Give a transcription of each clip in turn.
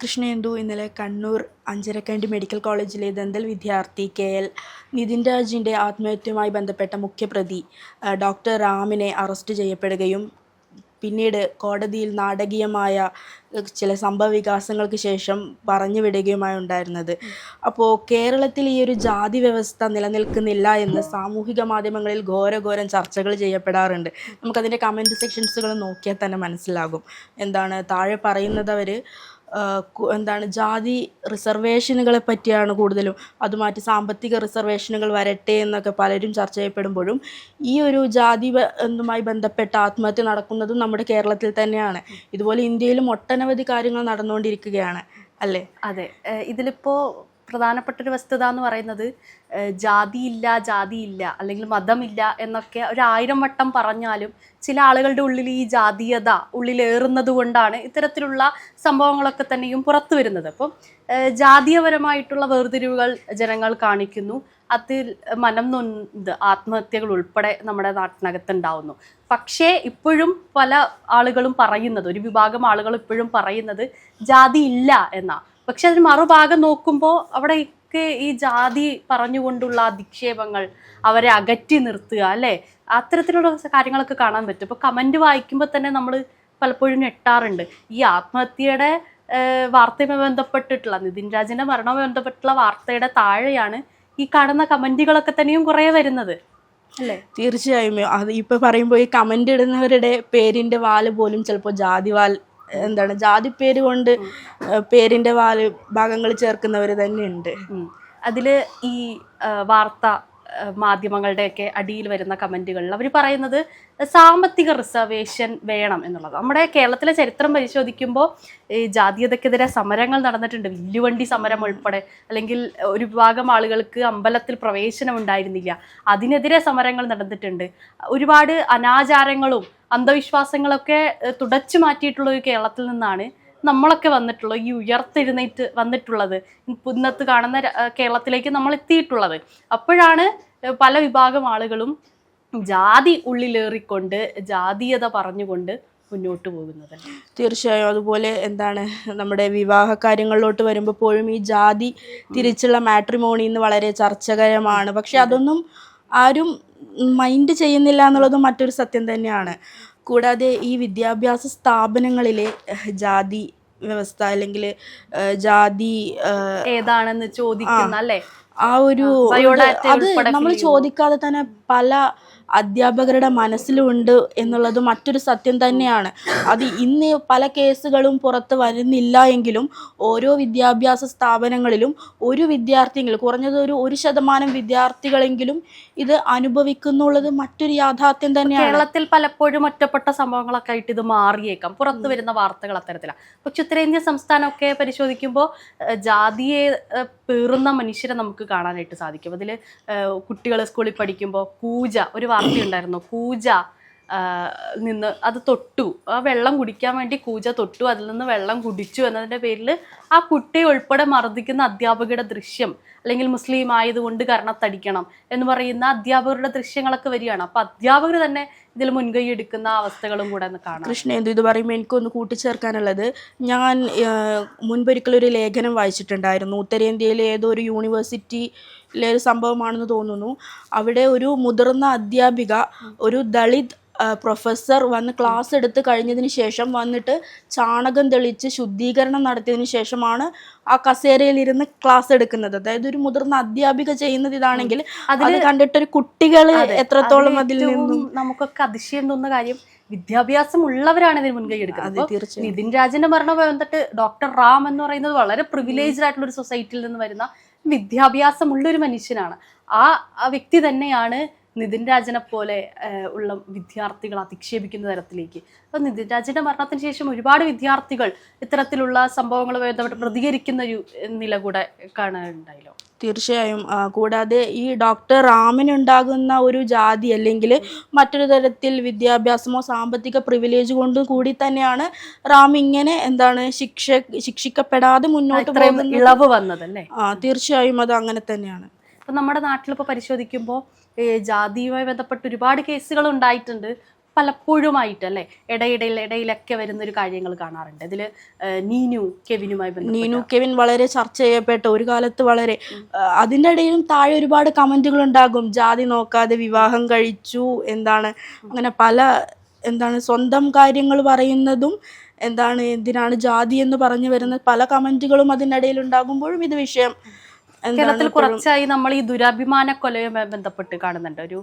കൃഷ്ണേന്ദു ഇന്നലെ കണ്ണൂർ അഞ്ചരക്കണ്ടി മെഡിക്കൽ കോളേജിലെ ദന്തൽ വിദ്യാർത്ഥി കെ.എൽ. നിതിൻ രാജിൻ്റെ ആത്മഹത്യയുമായി ബന്ധപ്പെട്ട മുഖ്യപ്രതി ഡോക്ടർ റാമിനെ അറസ്റ്റ് ചെയ്യപ്പെടുകയും പിന്നീട് കോടതിയിൽ നാടകീയമായ ചില സംഭവവികാസങ്ങൾക്ക് ശേഷം പറഞ്ഞു വിടുകയുമായി ഉണ്ടായിരുന്നത്. അപ്പോൾ കേരളത്തിൽ ഈ ഒരു ജാതി വ്യവസ്ഥ നിലനിൽക്കുന്നില്ല എന്ന് സാമൂഹിക മാധ്യമങ്ങളിൽ ഘോരഘോരം ചർച്ചകൾ ചെയ്യപ്പെടാറുണ്ട്. നമുക്കതിൻ്റെ കമൻറ്റ് സെക്ഷൻസുകൾ നോക്കിയാൽ തന്നെ മനസ്സിലാകും. താഴെ പറയുന്നതവർ ജാതി റിസർവേഷനുകളെ പറ്റിയാണ് കൂടുതലും. അത് മാറ്റി സാമ്പത്തിക റിസർവേഷനുകൾ വരട്ടെ എന്നൊക്കെ പലരും ചർച്ച ചെയ്യപ്പെടുമ്പോഴും ഈ ഒരു എന്നുമായി ബന്ധപ്പെട്ട ആത്മഹത്യ നടക്കുന്നതും നമ്മുടെ കേരളത്തിൽ തന്നെയാണ്. ഇതുപോലെ ഇന്ത്യയിലും ഒട്ടനവധി കാര്യങ്ങൾ നടന്നുകൊണ്ടിരിക്കുകയാണ് അല്ലേ? അതെ, ഇതിലിപ്പോൾ പ്രധാനപ്പെട്ടൊരു വസ്തുത എന്ന് പറയുന്നത് ജാതിയില്ല അല്ലെങ്കിൽ മതമില്ല എന്നൊക്കെ 1000 വട്ടം പറഞ്ഞാലും ചില ആളുകളുടെ ഉള്ളിൽ ഈ ജാതീയത ഉള്ളിലേറുന്നത് കൊണ്ടാണ് ഇത്തരത്തിലുള്ള സംഭവങ്ങളൊക്കെ തന്നെയും പുറത്തു വരുന്നത്. അപ്പം ജാതീയപരമായിട്ടുള്ള വേർതിരിവുകൾ ജനങ്ങൾ കാണിക്കുന്നു. അതിൽ മനം നൊന്ത് ആത്മഹത്യകൾ ഉൾപ്പെടെ നമ്മുടെ നാട്ടിനകത്തുണ്ടാവുന്നു. പക്ഷേ ഇപ്പോഴും പല ആളുകളും പറയുന്നത്, ഒരു വിഭാഗം ആളുകൾ ഇപ്പോഴും പറയുന്നത് ജാതി ഇല്ല എന്നാ. പക്ഷെ അതിന് മറുഭാഗം നോക്കുമ്പോൾ അവിടെയൊക്കെ ഈ ജാതി പറഞ്ഞുകൊണ്ടുള്ള അധിക്ഷേപങ്ങൾ, അവരെ അകറ്റി നിർത്തുക അല്ലേ, അത്തരത്തിലുള്ള കാര്യങ്ങളൊക്കെ കാണാൻ പറ്റും. ഇപ്പോൾ കമൻറ്റ് വായിക്കുമ്പോൾ തന്നെ നമ്മൾ പലപ്പോഴും ഞെട്ടാറുണ്ട്. ഈ ആത്മഹത്യയുടെ വാർത്തയുമായി ബന്ധപ്പെട്ടിട്ടുള്ള, നിതിൻ രാജിൻ്റെ മരണവുമായി ബന്ധപ്പെട്ടുള്ള വാർത്തയുടെ താഴെയാണ് ഈ കാണുന്ന കമൻറ്റുകളൊക്കെ തന്നെയും കുറേ വരുന്നത് അല്ലേ? തീർച്ചയായും. അത് ഇപ്പോൾ പറയുമ്പോൾ ഈ കമൻ്റ് ഇടുന്നവരുടെ പേരിൻ്റെ വാല് പോലും ചിലപ്പോൾ ജാതി പേര് കൊണ്ട് പേരിൻ്റെ ഭാഗങ്ങൾ ചേർക്കുന്നവർ തന്നെയുണ്ട്. അതിൽ ഈ വാർത്ത മാധ്യമങ്ങളുടെയൊക്കെ അടിയിൽ വരുന്ന കമൻറ്റുകളിൽ അവർ പറയുന്നത് സാമ്പത്തിക റിസർവേഷൻ വേണം എന്നുള്ളത്. നമ്മുടെ കേരളത്തിലെ ചരിത്രം പരിശോധിക്കുമ്പോൾ ഈ ജാതീയതയ്ക്കെതിരെ സമരങ്ങൾ നടന്നിട്ടുണ്ട്. വില്ലുവണ്ടി സമരം ഉൾപ്പെടെ, അല്ലെങ്കിൽ ഒരു വിഭാഗം ആളുകൾക്ക് അമ്പലത്തിൽ പ്രവേശനം ഉണ്ടായിരുന്നില്ല, അതിനെതിരെ സമരങ്ങൾ നടന്നിട്ടുണ്ട്. ഒരുപാട് അനാചാരങ്ങളും അന്ധവിശ്വാസങ്ങളൊക്കെ തുടച്ചു മാറ്റിയിട്ടുള്ള ഒരു കേരളത്തിൽ നിന്നാണ് നമ്മളൊക്കെ വന്നിട്ടുള്ളത്, ഈ ഉയർത്തെഴുന്നേറ്റ് വന്നിട്ടുള്ളത്, ഇന്നത്ത് കാണുന്ന കേരളത്തിലേക്ക് നമ്മൾ എത്തിയിട്ടുള്ളത്. അപ്പോഴാണ് പല വിഭാഗം ആളുകളും ജാതി ഉള്ളിലേറിക്കൊണ്ട് ജാതീയത പറഞ്ഞുകൊണ്ട് മുന്നോട്ട് പോകുന്നത്. തീർച്ചയായും. അതുപോലെ നമ്മുടെ വിവാഹ കാര്യങ്ങളിലോട്ട് വരുമ്പോഴും ഈ ജാതി തിരിച്ചുള്ള മാട്രിമോണി ഇന്ന് വളരെ ചർച്ചകരമാണ്. പക്ഷെ അതൊന്നും ആരും മൈൻഡ് ചെയ്യുന്നില്ല എന്നുള്ളതും മറ്റൊരു സത്യം തന്നെയാണ്. കൂടാതെ ഈ വിദ്യാഭ്യാസ സ്ഥാപനങ്ങളിലെ ജാതി വ്യവസ്ഥ അല്ലെങ്കിൽ ജാതി ഏതാണെന്ന് ചോദിക്കുന്ന അല്ലേ, ആ ഒരു അത് നമ്മൾ ചോദിക്കാതെ തന്നെ പല അധ്യാപകരുടെ മനസ്സിലുണ്ട് എന്നുള്ളത് മറ്റൊരു സത്യം തന്നെയാണ്. അത് ഇന്ന് പല കേസുകളും പുറത്ത് വരുന്നില്ല എങ്കിലും ഓരോ വിദ്യാഭ്യാസ സ്ഥാപനങ്ങളിലും ഒരു വിദ്യാർത്ഥിയെങ്കിലും, കുറഞ്ഞത് ഒരു 1% വിദ്യാർത്ഥികളെങ്കിലും ഇത് അനുഭവിക്കുന്നുള്ളത് മറ്റൊരു യാഥാർത്ഥ്യം തന്നെയാണ്. കേരളത്തിൽ പലപ്പോഴും ഒറ്റപ്പെട്ട സംഭവങ്ങളൊക്കെ ആയിട്ട് ഇത് മാറിയേക്കാം, പുറത്തു വരുന്ന വാർത്തകൾ അത്തരത്തിലാണ്. പക്ഷെ ഉത്തരേന്ത്യ സംസ്ഥാനമൊക്കെ പരിശോധിക്കുമ്പോൾ ജാതിയെ പേറുന്ന മനുഷ്യരെ നമുക്ക് കാണാനായിട്ട് സാധിക്കും. അതിൽ കുട്ടികൾ സ്കൂളിൽ പഠിക്കുമ്പോൾ പൂജ, ഒരു വാർത്തയുണ്ടായിരുന്നു, കൂജ നിന്ന് അത് തൊട്ടു, ആ വെള്ളം കുടിക്കാൻ വേണ്ടി കൂജ തൊട്ടു, അതിൽ നിന്ന് വെള്ളം കുടിച്ചു എന്നതിൻ്റെ പേരിൽ ആ കുട്ടിയെ ഉൾപ്പെടെ മർദ്ദിക്കുന്ന അധ്യാപകരുടെ ദൃശ്യം, അല്ലെങ്കിൽ മുസ്ലിം ആയതുകൊണ്ട് കരണത്തടിക്കണം എന്ന് പറയുന്ന അധ്യാപകരുടെ ദൃശ്യങ്ങളൊക്കെ വരികയാണ്. അപ്പോൾ അധ്യാപകർ തന്നെ ഇതിൽ മുൻകൈ എടുക്കുന്ന അവസ്ഥകളും കൂടെ ഒന്ന് കാണാം. കൃഷ്ണേന്ദു, ഇത് പറയുമ്പോൾ എനിക്കൊന്ന് കൂട്ടിച്ചേർക്കാനുള്ളത്, ഞാൻ മുൻപൊരിക്കലൊരു ലേഖനം വായിച്ചിട്ടുണ്ടായിരുന്നു. ഉത്തരേന്ത്യയിലെ ഏതോ ഒരു യൂണിവേഴ്സിറ്റിയിലെ ഒരു സംഭവമാണെന്ന് തോന്നുന്നു. അവിടെ ഒരു മുതിർന്ന അധ്യാപിക ഒരു ദളിത് പ്രൊഫസർ വന്ന് ക്ലാസ് എടുത്ത് കഴിഞ്ഞതിന് ശേഷം വന്നിട്ട് ചാണകം തെളിച്ച് ശുദ്ധീകരണം നടത്തിയതിന് ശേഷമാണ് ആ കസേരയിലിരുന്ന് ക്ലാസ് എടുക്കുന്നത്. അതായത് ഒരു മുതിർന്ന അധ്യാപിക ചെയ്യുന്നത് ഇതാണെങ്കിൽ അത് കണ്ടിട്ടൊരു കുട്ടികൾ എത്രത്തോളം അതിൽ നിന്നും നമുക്കൊക്കെ അതിശയം തോന്നുന്ന കാര്യം, വിദ്യാഭ്യാസം ഉള്ളവരാണ് ഇതിന് മുൻകൈ എടുക്കുന്നത്. നിതിൻ രാജിന്റെ മരണം വന്നിട്ട് ഡോക്ടർ റാം എന്ന് പറയുന്നത് വളരെ പ്രിവിലേജ്ഡ് ആയിട്ടുള്ള ഒരു സൊസൈറ്റിയിൽ നിന്ന് വരുന്ന വിദ്യാഭ്യാസമുള്ളൊരു മനുഷ്യനാണ്. ആ വ്യക്തി തന്നെയാണ് നിതിൻ രാജിനെ പോലെ ഉള്ള വിദ്യാർത്ഥികൾ അധിക്ഷേപിക്കുന്ന തരത്തിലേക്ക്. അപ്പോൾ നിതിൻ രാജിന്റെ മരണത്തിന് ശേഷം ഒരുപാട് വിദ്യാർത്ഥികൾ ഇത്തരത്തിലുള്ള സംഭവങ്ങളുമായി ബന്ധപ്പെട്ട് പ്രതികരിക്കുന്ന ഒരു നില കൂടെ കാണാനുണ്ടായല്ലോ. തീർച്ചയായും. കൂടാതെ ഈ ഡോക്ടർ റാമിനുണ്ടാകുന്ന ഒരു ജാതി അല്ലെങ്കിൽ മറ്റൊരു തരത്തിൽ വിദ്യാഭ്യാസമോ സാമ്പത്തിക പ്രിവിലേജ് കൊണ്ട് കൂടി തന്നെയാണ് റാം ഇങ്ങനെ ശിക്ഷിക്കപ്പെടാതെ മുന്നോട്ട് പോകുന്ന ഇളവ് വന്നതല്ലേ? തീർച്ചയായും അത് അങ്ങനെ തന്നെയാണ്. അപ്പം നമ്മുടെ നാട്ടിലിപ്പോൾ പരിശോധിക്കുമ്പോൾ ജാതിയുമായി ബന്ധപ്പെട്ട് ഒരുപാട് കേസുകൾ ഉണ്ടായിട്ടുണ്ട്. പലപ്പോഴുമായിട്ട് അല്ലേ ഇടയിലൊക്കെ വരുന്നൊരു കാര്യങ്ങൾ കാണാറുണ്ട്. ഇതിൽ നീനു കെവിനുമായി നീനു കെവിൻ വളരെ ചർച്ച ചെയ്യപ്പെട്ട ഒരു കാലത്ത് വളരെ അതിൻ്റെ ഇടയിലും താഴെ ഒരുപാട് കമന്റുകൾ ഉണ്ടാകും. ജാതി നോക്കാതെ വിവാഹം കഴിച്ചു, എന്താണ് അങ്ങനെ പല സ്വന്തം കാര്യങ്ങൾ പറയുന്നതും എന്തിനാണ് ജാതി എന്ന് പറഞ്ഞു വരുന്ന പല കമന്റുകളും അതിനിടയിൽ ഉണ്ടാകുമ്പോഴും ഇത് വിഷയം കേരളത്തിൽ കുറച്ചായി നമ്മൾ ഈ ദുരഭിമാന കൊലയുമായി ബന്ധപ്പെട്ട് കാണുന്നുണ്ട്. ഒരു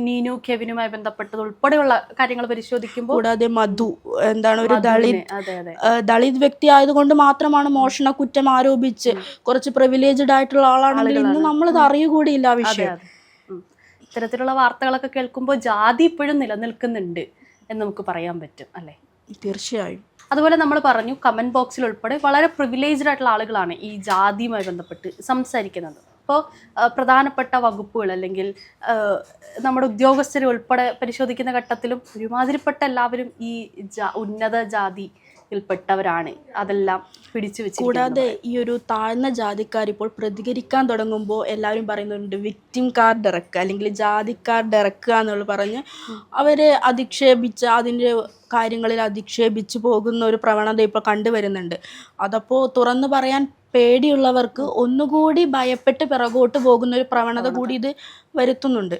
നീനു കെവിനുമായി ബന്ധപ്പെട്ടത് ഉൾപ്പെടെയുള്ള കാര്യങ്ങൾ പരിശോധിക്കുമ്പോൾ കൂടാതെ മധു ഒരു ദളിത് വ്യക്തി ആയതുകൊണ്ട് മാത്രമാണ് മോഷണ കുറ്റം ആരോപിച്ച് കുറച്ച് പ്രിവിലേജ്ഡ് ആയിട്ടുള്ള ആളാണെങ്കിൽ ഇന്ന് നമ്മളത് അറിയുകൂടിയില്ല ആ വിഷയം. ഇത്തരത്തിലുള്ള വാർത്തകളൊക്കെ കേൾക്കുമ്പോൾ ജാതി ഇപ്പോഴും നിലനിൽക്കുന്നുണ്ട് എന്ന് നമുക്ക് പറയാൻ പറ്റും അല്ലേ? തീർച്ചയായും. അതുപോലെ നമ്മൾ പറഞ്ഞു കമൻറ്റ് ബോക്സിൽ ഉൾപ്പെടെ വളരെ പ്രിവിലേജ്ഡ് ആയിട്ടുള്ള ആളുകളാണ് ഈ ജാതിയുമായി ബന്ധപ്പെട്ട് സംസാരിക്കുന്നത്. അപ്പോൾ പ്രധാനപ്പെട്ട വകുപ്പുകൾ അല്ലെങ്കിൽ നമ്മുടെ ഉദ്യോഗസ്ഥർ ഉൾപ്പെടെ പരിശോധിക്കുന്ന ഘട്ടത്തിലും ഒരുമാതിരിപ്പെട്ട എല്ലാവരും ഈ ഉന്നത ജാതിയിൽപ്പെട്ടവരാണ് അതെല്ലാം പിടിച്ചു വെച്ച്. കൂടാതെ ഈ ഒരു താഴ്ന്ന ജാതിക്കാർ ഇപ്പോൾ പ്രതികരിക്കാൻ തുടങ്ങുമ്പോൾ എല്ലാവരും പറയുന്നുണ്ട് വിക്ടിം കാർഡ് ഇറക്കുക അല്ലെങ്കിൽ ജാതി കാർഡ് ഇറക്കുക എന്നുള്ള പറഞ്ഞ് അവരെ അധിക്ഷേപിച്ച് അതിൻ്റെ കാര്യങ്ങളിൽ അധിക്ഷേപിച്ച് പോകുന്ന ഒരു പ്രവണത ഇപ്പോൾ കണ്ടുവരുന്നുണ്ട്. അതപ്പോൾ തുറന്നു പറയാൻ പേടിയുള്ളവർക്ക് ഒന്നുകൂടി ഭയപ്പെട്ട് പിറകോട്ട് പോകുന്ന ഒരു പ്രവണത കൂടി ഇത് വരുത്തുന്നുണ്ട്.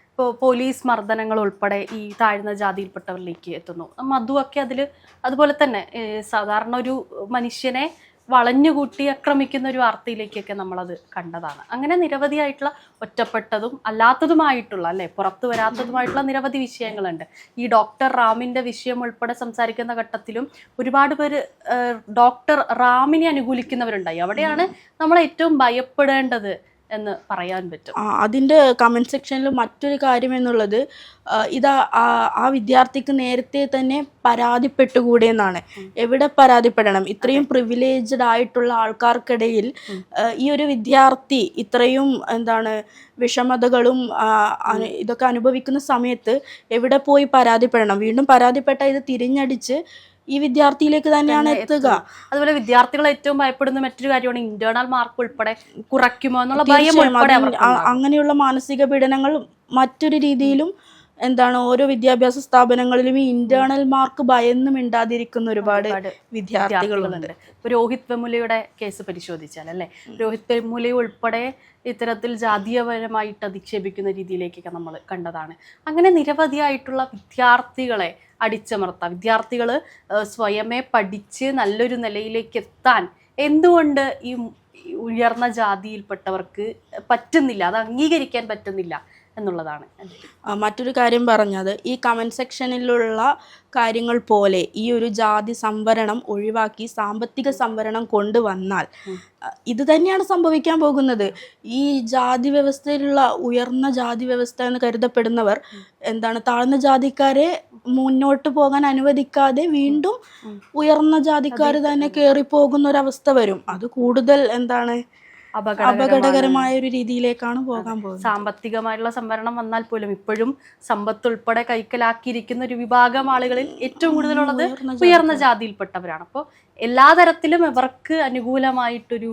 ഇപ്പോൾ പോലീസ് മർദ്ദനങ്ങൾ ഉൾപ്പെടെ ഈ താഴ്ന്ന ജാതിയിൽപ്പെട്ടവരിലേക്ക് എത്തുന്നു. മധുവൊക്കെ അതുപോലെ തന്നെ സാധാരണ ഒരു മനുഷ്യനെ വളഞ്ഞുകൂട്ടി ആക്രമിക്കുന്ന ഒരു വാർത്തയിലേക്കൊക്കെ നമ്മളത് കണ്ടതാണ്. അങ്ങനെ നിരവധിയായിട്ടുള്ള ഒറ്റപ്പെട്ടതും അല്ലാത്തതുമായിട്ടുള്ള അല്ലേ പുറത്തു വരാത്തതുമായിട്ടുള്ള നിരവധി വിഷയങ്ങളുണ്ട്. ഈ ഡോക്ടർ റാമിൻ്റെ വിഷയം ഉൾപ്പെടെ സംസാരിക്കുന്ന ഘട്ടത്തിലും ഒരുപാട് പേര് ഡോക്ടർ റാമിനെ അനുകൂലിക്കുന്നവരുണ്ടായി. അവിടെയാണ് നമ്മൾ ഏറ്റവും ഭയപ്പെടേണ്ടത് എന്ന് പറയാൻ പറ്റും. അതിൻ്റെ കമൻറ്റ് സെക്ഷനിൽ മറ്റൊരു കാര്യം എന്നുള്ളത് ആ വിദ്യാർത്ഥിക്ക് നേരത്തെ തന്നെ പരാതിപ്പെട്ടുകൂടെ എന്നാണ്. എവിടെ പരാതിപ്പെടണം? ഇത്രയും പ്രിവിലേജ്ഡ് ആയിട്ടുള്ള ആൾക്കാർക്കിടയിൽ ഈ ഒരു വിദ്യാർത്ഥി ഇത്രയും വിഷമതകളും ഇതൊക്കെ അനുഭവിക്കുന്ന സമയത്ത് എവിടെ പോയി പരാതിപ്പെടണം? വീണ്ടും പരാതിപ്പെട്ട ഇത് തിരിഞ്ഞടിച്ച് ഈ വിദ്യാർത്ഥിയിലേക്ക് തന്നെയാണ് എത്തുക. അതുപോലെ വിദ്യാർത്ഥികൾ ഏറ്റവും ഭയപ്പെടുന്ന മറ്റൊരു കാര്യമാണ് ഇന്റേണൽ മാർക്ക് ഉൾപ്പെടെ കുറയ്ക്കുമോ എന്നുള്ള ഭയം. അങ്ങനെയുള്ള മാനസിക പീഡനങ്ങൾ മറ്റൊരു രീതിയിലും ഓരോ വിദ്യാഭ്യാസ സ്ഥാപനങ്ങളിലും ഈ ഇന്റേണൽ മാർക്ക് ഭയന്ന് മിണ്ടാതിരിക്കുന്ന ഒരുപാട് വിദ്യാർത്ഥികളുണ്ട്. രോഹിത് വെമുലയുടെ കേസ് പരിശോധിച്ചാൽ അല്ലേ, രോഹിത് വെമുല ഉൾപ്പെടെ ഇത്തരത്തിൽ ജാതീയപരമായിട്ട് അധിക്ഷേപിക്കുന്ന രീതിയിലേക്കൊക്കെ നമ്മൾ കണ്ടതാണ്. അങ്ങനെ നിരവധിയായിട്ടുള്ള വിദ്യാർത്ഥികളെ അടിച്ചമർത്താം. വിദ്യാർത്ഥികൾ സ്വയമേ പഠിച്ച് നല്ലൊരു നിലയിലേക്ക് എത്താൻ എന്തുകൊണ്ട് ഈ ഉയർന്ന ജാതിയിൽപ്പെട്ടവർക്ക് പറ്റുന്നില്ല, അത് അംഗീകരിക്കാൻ പറ്റുന്നില്ല എന്നുള്ളതാണ്. മറ്റൊരു കാര്യം പറഞ്ഞത് ഈ കമൻറ്റ് സെക്ഷനിലുള്ള കാര്യങ്ങൾ പോലെ ഈ ഒരു ജാതി സംവരണം ഒഴിവാക്കി സാമ്പത്തിക സംവരണം കൊണ്ടുവന്നാൽ ഇത് തന്നെയാണ് സംഭവിക്കാൻ പോകുന്നത്. ഈ ജാതി വ്യവസ്ഥയിലുള്ള ഉയർന്ന ജാതി വ്യവസ്ഥ എന്ന് കരുതപ്പെടുന്നവർ താഴ്ന്ന ജാതിക്കാരെ മുന്നോട്ട് പോകാൻ അനുവദിക്കാതെ വീണ്ടും ഉയർന്ന ജാതിക്കാർ തന്നെ കയറിപ്പോകുന്ന ഒരവസ്ഥ വരും. അത് കൂടുതൽ അപകടകരമായ ഒരു രീതിയിലേക്കാണ് പോകാൻ പോകുന്നത്. സാമ്പത്തികമായിട്ടുള്ള സംവരണം വന്നാൽ പോലും ഇപ്പോഴും സമ്പത്ത് ഉൾപ്പെടെ കൈക്കലാക്കിയിരിക്കുന്ന ഒരു വിഭാഗം ആളുകളിൽ ഏറ്റവും കൂടുതലുള്ളത് ഉയർന്ന ജാതിയിൽപ്പെട്ടവരാണ്. അപ്പോൾ എല്ലാ തരത്തിലും ഇവർക്ക് അനുകൂലമായിട്ടൊരു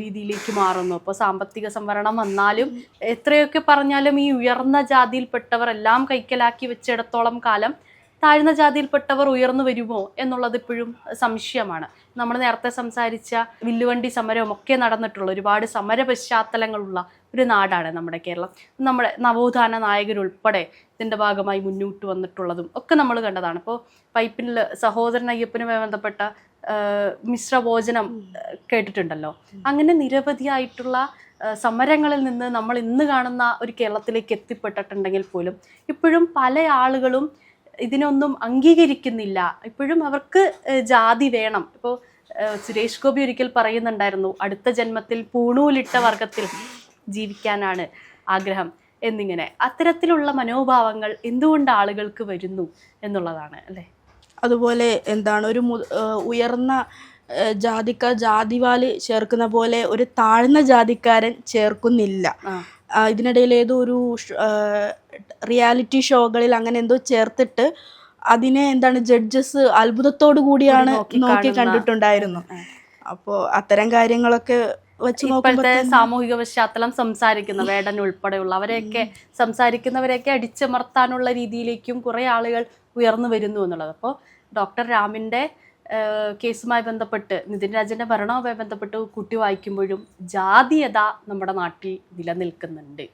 രീതിയിലേക്ക് മാറുന്നു. അപ്പോൾ സാമ്പത്തിക സംവരണം വന്നാലും എത്രയൊക്കെ പറഞ്ഞാലും ഈ ഉയർന്ന ജാതിയിൽപ്പെട്ടവർ എല്ലാം കൈക്കലാക്കി വെച്ചിടത്തോളം കാലം താഴ്ന്ന ജാതിയിൽപ്പെട്ടവർ ഉയർന്നു വരുമോ എന്നുള്ളത് ഇപ്പോഴും സംശയമാണ്. നമ്മൾ നേരത്തെ സംസാരിച്ച വില്ലുവണ്ടി സമരവും ഒക്കെ നടന്നിട്ടുള്ള ഒരുപാട് സമര പശ്ചാത്തലങ്ങളുള്ള ഒരു നാടാണ് നമ്മുടെ കേരളം. നമ്മുടെ നവോത്ഥാന നായകരുൾപ്പെടെ ഇതിൻ്റെ ഭാഗമായി മുന്നോട്ട് വന്നിട്ടുള്ളതും ഒക്കെ നമ്മൾ കണ്ടതാണ്. ഇപ്പോൾ പൈപ്പിനിൽ സഹോദരൻ അയ്യപ്പനുമായി ബന്ധപ്പെട്ട മിശ്രഭോജനം കേട്ടിട്ടുണ്ടല്ലോ. അങ്ങനെ നിരവധിയായിട്ടുള്ള സമരങ്ങളിൽ നിന്ന് നമ്മൾ ഇന്ന് കാണുന്ന ഒരു കേരളത്തിലേക്ക് എത്തിപ്പെട്ടിട്ടുണ്ടെങ്കിൽ പോലും ഇപ്പോഴും പല ആളുകളും ഇതിനൊന്നും അംഗീകരിക്കുന്നില്ല. ഇപ്പോഴും അവർക്ക് ജാതി വേണം. ഇപ്പോൾ സുരേഷ് ഗോപി ഒരിക്കൽ പറയുന്നുണ്ടായിരുന്നു, അടുത്ത ജന്മത്തിൽ പൂണൂലിട്ട വർഗത്തിൽ ജീവിക്കാനാണ് ആഗ്രഹം എന്നിങ്ങനെ. അത്തരത്തിലുള്ള മനോഭാവങ്ങൾ എന്തുകൊണ്ട് ആളുകൾക്ക് വരുന്നു എന്നുള്ളതാണ് അല്ലേ. അതുപോലെ ഒരു ഉയർന്ന ജാതിക്കാർ ജാതിവാല് ചേർക്കുന്ന പോലെ ഒരു താഴ്ന്ന ജാതിക്കാരൻ ചേർക്കുന്നില്ല. ഇതിനിടയിൽ ഏതോ ഒരു റിയാലിറ്റി ഷോകളിൽ അങ്ങനെ എന്തോ ചേർത്തിട്ട് അതിനെ ജഡ്ജസ് അത്ഭുതത്തോടു കൂടിയാണ് നോക്കി കണ്ടിട്ടുണ്ടായിരുന്നു. അപ്പോൾ അത്തരം കാര്യങ്ങളൊക്കെ വെച്ച് ഇപ്പോഴത്തെ നോക്കുമ്പോൾ സാമൂഹിക പശ്ചാത്തലം സംസാരിക്കുന്ന വേടൻ ഉൾപ്പെടെയുള്ള അവരെയൊക്കെ സംസാരിക്കുന്നവരെയൊക്കെ അടിച്ചമർത്താനുള്ള രീതിയിലേക്കും കുറെ ആളുകൾ ഉയർന്നു വരുന്നു എന്നുള്ളത്. അപ്പോൾ ഡോക്ടർ രാമിന്റെ കേസുമായി ബന്ധപ്പെട്ട്, നിതിൻ രാജന്റെ ഭരണവുമായി ബന്ധപ്പെട്ട് കുട്ടി വായിക്കുമ്പോഴും ജാതീയത നമ്മുടെ നാട്ടിൽ നിലനിൽക്കുന്നുണ്ട്.